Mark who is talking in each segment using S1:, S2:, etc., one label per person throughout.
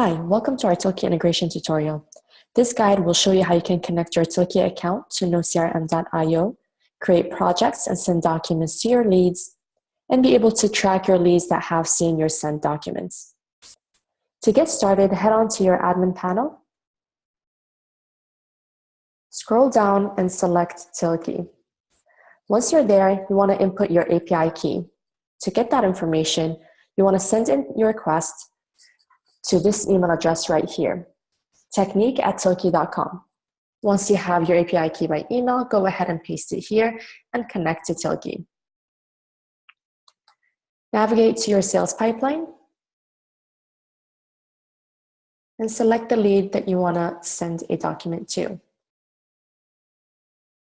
S1: Hi, welcome to our Tilkee integration tutorial. This guide will show you how you can connect your Tilkee account to noCRM.io, create projects and send documents to your leads, and be able to track your leads that have seen your sent documents. To get started, head on to your admin panel, scroll down and select Tilkee. Once you're there, you want to input your API key. To get that information, you want to send in your request to this email address right here, technique@tilkee.com. Once you have your API key by email, go ahead and paste it here and connect to Tilkee. Navigate to your sales pipeline and select the lead that you want to send a document to.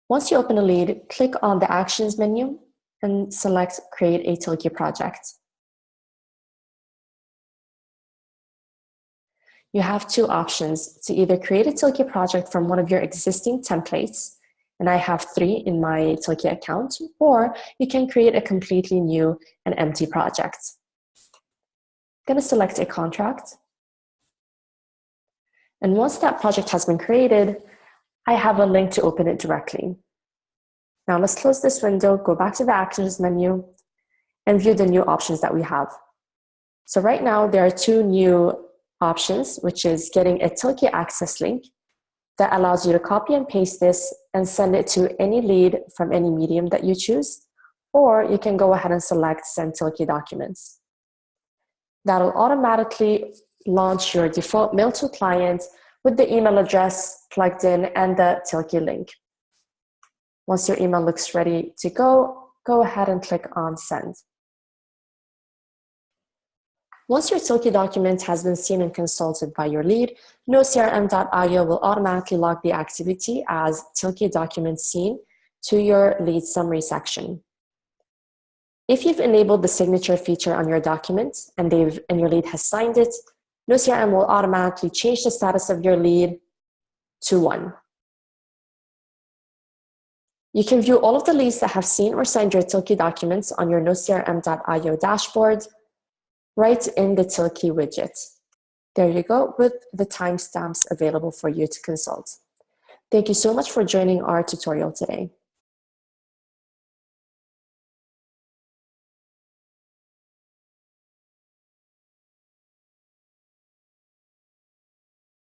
S1: Once you open a lead, click on the Actions menu and select Create a Tilkee Project. You have two options to either create a Tilkee project from one of your existing templates, and I have 3 in my Tilkee account, or you can create a completely new and empty project. I'm going to select a contract. And once that project has been created, I have a link to open it directly. Now let's close this window, go back to the Actions menu, and view the new options that we have. So right now there are 2 new options, which is getting a Tilkee access link that allows you to copy and paste this and send it to any lead from any medium that you choose, or you can go ahead and select Send Tilkee Documents. That'll automatically launch your default mail to client with the email address plugged in and the Tilkee link. Once your email looks ready to go ahead and click on Send. Once your Tilkee document has been seen and consulted by your lead, noCRM.io will automatically log the activity as Tilkee document seen to your lead summary section. If you've enabled the signature feature on your document and your lead has signed it, noCRM will automatically change the status of your lead to 1. You can view all of the leads that have seen or signed your Tilkee documents on your noCRM.io dashboard right in the Tilkee widget. There you go, with the timestamps available for you to consult. Thank you so much for joining our tutorial today.